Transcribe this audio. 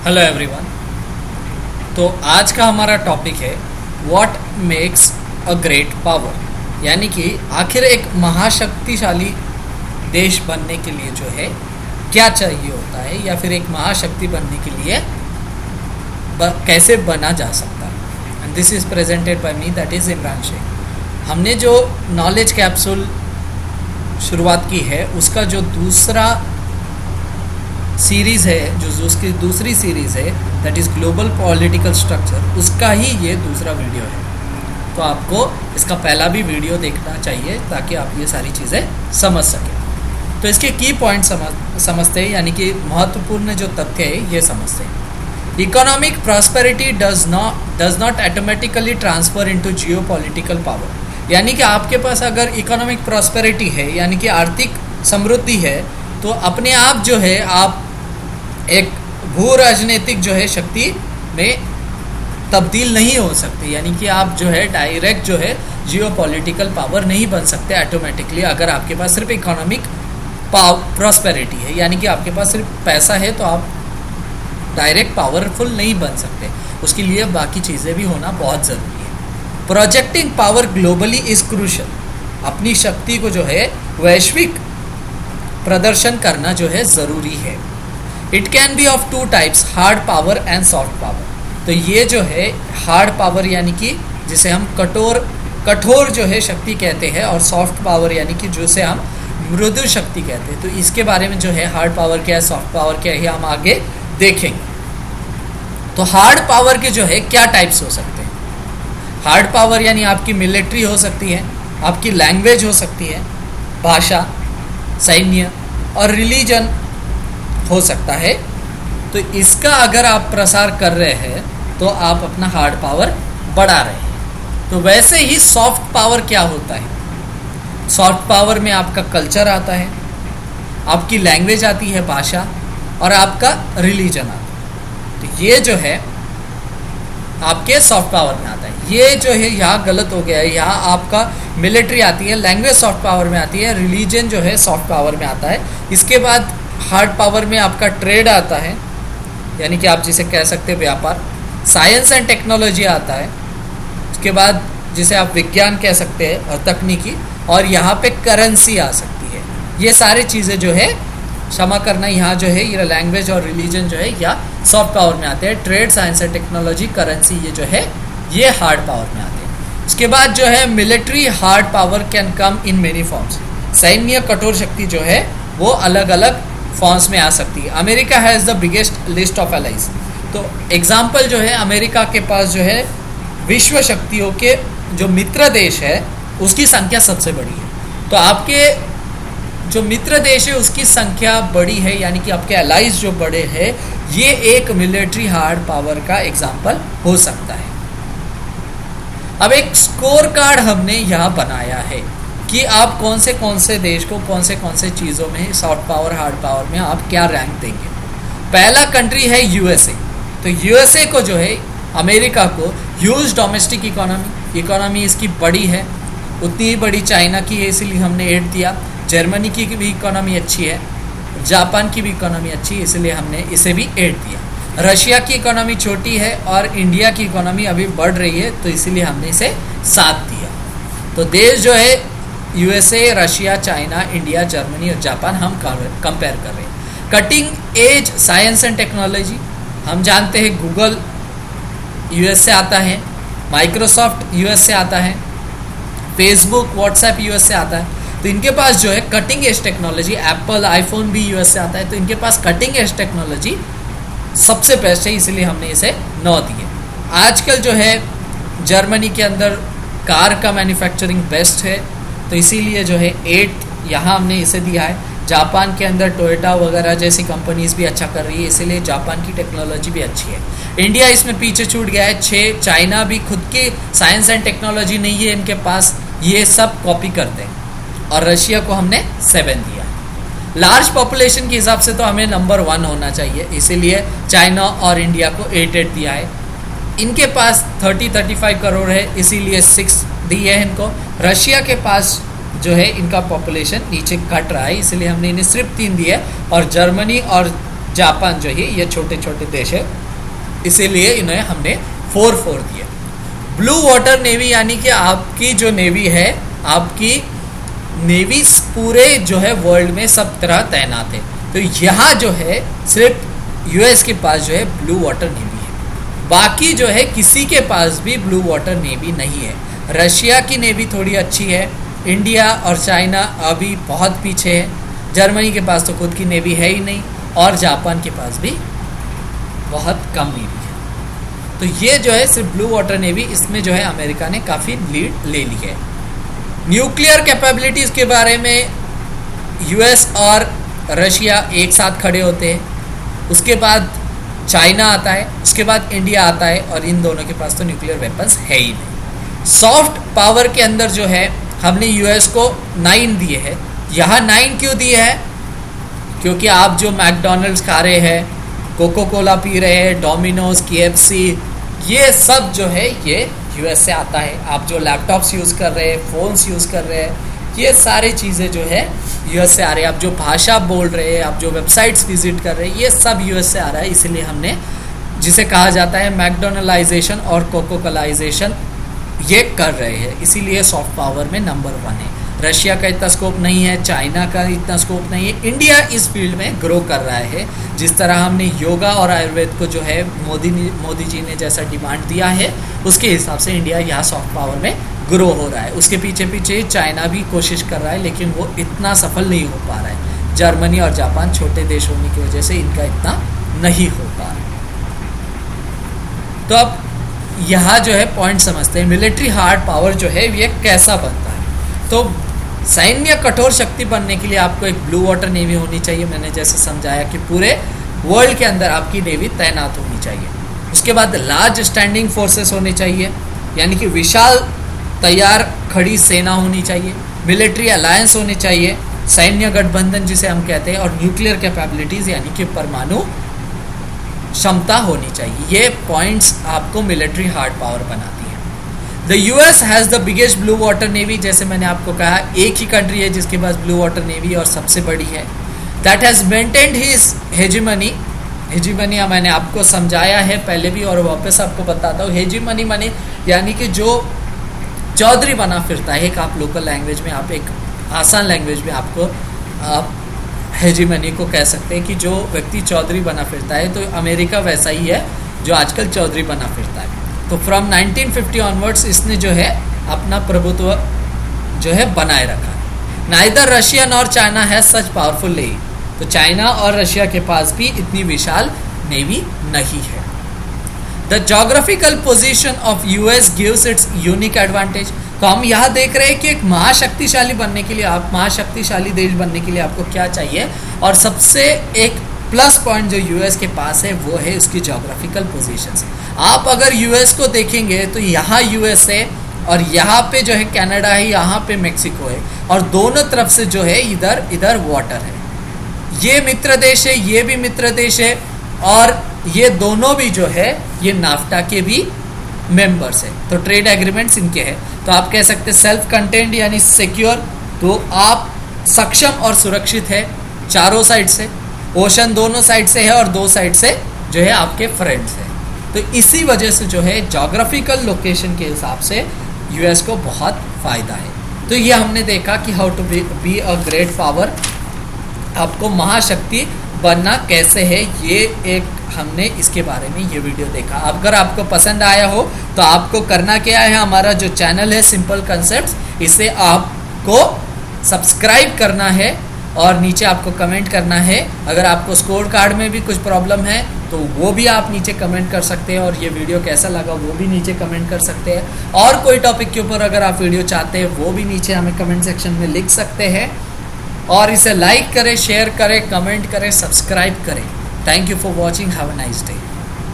Hello everyone. तो आज का हमारा टॉपिक है what makes a great power, यानी कि आखिर एक महाशक्तिशाली देश बनने के लिए जो है क्या चाहिए होता है, या फिर एक महाशक्ति बनने के लिए कैसे बना जा सकता है। And this is presented by me, that is Imran Shaikh. हमने जो नॉलेज कैप्सूल शुरुआत की है उसका जो दूसरा सीरीज़ है, जो उसकी दूसरी सीरीज़ है, that is global political structure, उसका ही ये दूसरा वीडियो है। तो आपको इसका पहला भी वीडियो देखना चाहिए ताकि आप ये सारी चीज़ें समझ सकें। तो इसके की पॉइंट समझते हैं, यानी कि महत्वपूर्ण जो तथ्य है ये समझते हैं। Economic prosperity does not automatically transfer into geopolitical power, यानी कि आपके पास अगर इकोनॉमिक प्रॉस्पेरिटी है, यानी कि आर्थिक समृद्धि है, तो अपने आप जो है आप एक भू राजनीतिक जो है शक्ति में तब्दील नहीं हो सकते, यानी कि आप जो है डायरेक्ट जो है जियोपॉलिटिकल पावर नहीं बन सकते ऑटोमेटिकली अगर आपके पास सिर्फ इकोनॉमिक प्रॉस्पेरिटी है, यानी कि आपके पास सिर्फ पैसा है तो आप डायरेक्ट पावरफुल नहीं बन सकते। उसके लिए बाकी चीज़ें भी होना बहुत ज़रूरी है। Projecting power globally is crucial, अपनी शक्ति को जो है वैश्विक प्रदर्शन करना जो है ज़रूरी है। It can be of two types, hard power and soft power. तो ये जो है हार्ड पावर यानी कि जिसे हम कठोर जो है शक्ति कहते हैं, और सॉफ्ट पावर यानी कि जिसे हम मृदु शक्ति कहते हैं। तो इसके बारे में जो है हार्ड पावर क्या है, सॉफ्ट पावर क्या है, हम आगे देखेंगे। तो हार्ड पावर के जो है क्या टाइप्स हो सकते हैं। हार्ड पावर यानी आपकी मिलिट्री हो सकती है, आपकी लैंग्वेज हो सकती है, भाषा, सैन्य और रिलीजन हो सकता है। तो इसका अगर आप प्रसार कर रहे हैं तो आप अपना हार्ड पावर बढ़ा रहे हैं। तो वैसे ही सॉफ्ट पावर क्या होता है। सॉफ्ट पावर में आपका कल्चर आता है, आपकी लैंग्वेज आती है, भाषा, और आपका रिलीजन आता है। तो ये जो है आपके सॉफ्ट पावर में आता है। ये जो है यहाँ गलत हो गया है, यहाँ आपका मिलिट्री आती है, लैंग्वेज सॉफ्ट पावर में आती है, रिलीजन जो है सॉफ्ट पावर में आता है। इसके बाद हार्ड पावर में आपका ट्रेड आता है, यानी कि आप जिसे कह सकते हैं व्यापार, साइंस एंड टेक्नोलॉजी आता है, उसके बाद जिसे आप विज्ञान कह सकते हैं और तकनीकी, और यहाँ पे करेंसी आ सकती है। ये सारी चीज़ें जो है, क्षमा करना, यहाँ जो है ये लैंग्वेज और रिलीजन जो है या सॉफ्ट पावर में आते हैं। Trade, science and technology, currency, ये जो है ये हार्ड पावर में आते हैं। उसके बाद जो है military hard power can come in many forms. सैन्य कठोर शक्ति जो है वो अलग अलग फॉर्म्स में आ सकती है। America has the biggest list of allies. तो एग्जाम्पल जो है अमेरिका के पास जो है विश्व शक्तियों के जो मित्र देश है उसकी संख्या सबसे बड़ी है। तो आपके जो मित्र देश है उसकी संख्या बड़ी है, यानी कि आपके एलाइज जो बड़े हैं, ये एक मिलिट्री हार्ड पावर का एग्जाम्पल हो सकता है। अब एक स्कोर कार्ड हमने यहाँ बनाया है कि आप कौन से देश को कौन से चीज़ों में सॉफ्ट पावर हार्ड पावर में आप क्या रैंक देंगे। पहला कंट्री है यूएसए। तो यूएसए को जो है, अमेरिका को ह्यूज डोमेस्टिक इकोनॉमी इसकी बड़ी है, उतनी ही बड़ी चाइना की है, इसीलिए हमने 8 दिया। जर्मनी की भी इकोनॉमी अच्छी है, जापान की भी इकोनॉमी अच्छी है, इसलिए हमने इसे भी 8 दिया। रशिया की इकोनॉमी छोटी है और इंडिया की इकोनॉमी अभी बढ़ रही है, तो इसीलिए हमने इसे 7 दिया। तो देश जो है USA, Russia, China, India, Germany और जापान हम कंपेयर कर रहे हैं। Cutting edge science and technology, हम जानते हैं गूगल यूएस से आता है, माइक्रोसॉफ्ट यूएस से आता है, फेसबुक, व्हाट्सएप यूएस से आता है। तो इनके पास जो है cutting edge technology, Apple iPhone भी यूएस से आता है, तो इनके पास कटिंग एज टेक्नोलॉजी सबसे बेस्ट है, इसलिए हमने इसे 9 दिए। आजकल जो है जर्मनी के अंदर कार का मैन्युफैक्चरिंग बेस्ट है, तो इसीलिए जो है 8 यहाँ हमने इसे दिया है। जापान के अंदर टोयोटा वगैरह जैसी कंपनीज भी अच्छा कर रही है, इसीलिए जापान की टेक्नोलॉजी भी अच्छी है। इंडिया इसमें पीछे छूट गया है 6। चाइना भी खुद की साइंस एंड टेक्नोलॉजी नहीं है इनके पास, ये सब कॉपी करते हैं। और रशिया को हमने 7 दिया। लार्ज पॉपुलेशन के हिसाब से तो हमें नंबर 1 होना चाहिए, इसीलिए चाइना और इंडिया को 8 दिया है। इनके पास 30-35 करोड़ है, इसीलिए 6 दी है इनको। रशिया के पास जो है इनका पॉपुलेशन नीचे घट रहा है, इसलिए हमने इन्हें सिर्फ 3 दिए। और जर्मनी और जापान जो है ये छोटे छोटे देश है, इसीलिए इन्हें हमने 4-4 दिए। ब्लू वाटर नेवी यानी कि आपकी जो नेवी है, आपकी नेवी पूरे जो है वर्ल्ड में सब तरह तैनात है। तो यहाँ जो है सिर्फ यूएस के पास जो है ब्लू वाटर नेवी है, बाकी जो है किसी के पास भी ब्लू वाटर नेवी नहीं है। रशिया की नेवी थोड़ी अच्छी है, इंडिया और चाइना अभी बहुत पीछे है, जर्मनी के पास तो खुद की नेवी है ही नहीं, और जापान के पास भी बहुत कम नेवी है। तो ये जो है सिर्फ ब्लू वाटर नेवी, इसमें जो है अमेरिका ने काफ़ी लीड ले ली है। न्यूक्लियर कैपेबिलिटीज़ के बारे में यूएस और रशिया एक साथ खड़े होते हैं, उसके बाद चाइना आता है, उसके बाद इंडिया आता है, और इन दोनों के पास तो न्यूक्लियर वेपन्स है ही नहीं। सॉफ्ट पावर के अंदर जो है हमने यूएस को 9 दिए हैं। यहाँ 9 क्यों दिए हैं? क्योंकि आप जो मैकडोनल्ड्स खा रहे हैं, कोको कोला पी रहे हैं, डोमिनोज, KFC, ये सब जो है ये यूएस से आता है। आप जो लैपटॉप्स यूज़ कर रहे हैं, फ़ोन्स यूज़ कर रहे हैं, ये सारी चीज़ें जो है यूएस से आ रही है। आप जो भाषा बोल रहे हैं, आप जो वेबसाइट्स विजिट कर रहे हैं, ये सब यूएस से आ रहा है। इसीलिए हमने जिसे कहा जाता है मैकडोनलाइजेशन और कोको कोलाइजेशन ये कर रहे हैं, इसीलिए सॉफ्ट पावर में नंबर 1 है। रशिया का इतना स्कोप नहीं है, चाइना का इतना स्कोप नहीं है, इंडिया इस फील्ड में ग्रो कर रहा है। जिस तरह हमने योगा और आयुर्वेद को जो है मोदी जी ने जैसा डिमांड दिया है, उसके हिसाब से इंडिया यहाँ सॉफ्ट पावर में ग्रो हो रहा है। उसके पीछे पीछे चाइना भी कोशिश कर रहा है, लेकिन वो इतना सफल नहीं हो पा रहा है। जर्मनी और जापान छोटे देश होने की वजह से इनका इतना नहीं हो पा रहा है। तो अब यहाँ जो है पॉइंट समझते हैं, मिलिट्री हार्ड पावर जो है ये कैसा बनता है। तो सैन्य कठोर शक्ति बनने के लिए आपको एक ब्लू वाटर नेवी होनी चाहिए। मैंने जैसे समझाया कि पूरे वर्ल्ड के अंदर आपकी नेवी तैनात होनी चाहिए। उसके बाद लार्ज स्टैंडिंग फोर्सेस होने चाहिए, यानी कि विशाल तैयार खड़ी सेना होनी चाहिए। मिलिट्री अलायंस होने चाहिए, सैन्य गठबंधन जिसे हम कहते हैं, और न्यूक्लियर कैपेबिलिटीज़ यानी कि परमाणु क्षमता होनी चाहिए। ये पॉइंट्स आपको मिलिट्री हार्ड पावर बनाती है। The US has the biggest blue water navy, जैसे मैंने आपको कहा एक ही कंट्री है जिसके पास ब्लू वाटर नेवी और सबसे बड़ी है। That has maintained his hegemony. Hegemony मैंने आपको समझाया है पहले भी और वापस आपको बताता हूँ। हेजिमनी माने यानी कि जो चौधरी बना फिरता है, एक आप लोकल लैंग्वेज में, आप एक आसान लैंग्वेज में आपको आप हेजिमनी को कह सकते हैं कि जो व्यक्ति चौधरी बना फिरता है। तो अमेरिका वैसा ही है जो आजकल चौधरी बना फिरता है। तो फ्रॉम 1950 ऑनवर्ड्स इसने जो है अपना प्रभुत्व जो है बनाए रखा है। नाइदर रशिया और चाइना है सच पावरफुल नेवी। तो चाइना और रशिया के पास भी इतनी विशाल नेवी नहीं है। The geographical position of US gives it's unique advantage. तो हम यहाँ देख रहे हैं कि एक महाशक्तिशाली बनने के लिए, आप महाशक्तिशाली देश बनने के लिए आपको क्या चाहिए, और सबसे एक प्लस पॉइंट जो यूएस के पास है वो है उसकी जोग्राफिकल पोजीशन से। आप अगर यूएस को देखेंगे तो यहाँ यूएस है और यहाँ पे जो है कनाडा है, यहाँ पे मेक्सिको है, और दोनों तरफ से जो है इधर इधर वाटर है। ये मित्र देश है, ये भी मित्र देश है, और ये दोनों भी जो है ये नाफ्टा के भी मेंबर्स है। तो ट्रेड एग्रीमेंट्स इनके हैं। तो आप कह सकते हैं सेल्फ कंटेंड यानी सिक्योर। तो आप सक्षम और सुरक्षित है चारों साइड से, ओशन दोनों साइड से है और दो साइड से जो है आपके फ्रेंड्स है। तो इसी वजह से जो है जोग्राफिकल लोकेशन के हिसाब से यूएस को बहुत फ़ायदा है। तो ये हमने देखा कि how to be a great power, आपको महाशक्ति बनना कैसे है, ये एक हमने इसके बारे में ये वीडियो देखा। अगर आपको पसंद आया हो तो आपको करना क्या है, हमारा जो चैनल है सिंपल कॉन्सेप्ट्स, इसे आपको सब्सक्राइब करना है और नीचे आपको कमेंट करना है। अगर आपको स्कोर कार्ड में भी कुछ प्रॉब्लम है तो वो भी आप नीचे कमेंट कर सकते हैं, और ये वीडियो कैसा लगा वो भी नीचे कमेंट कर सकते हैं। और कोई टॉपिक के ऊपर अगर आप वीडियो चाहते हैं वो भी नीचे हमें कमेंट सेक्शन में लिख सकते हैं। और इसे लाइक करें, शेयर करें, कमेंट करें, सब्सक्राइब करें। Thank you for watching, have a nice day.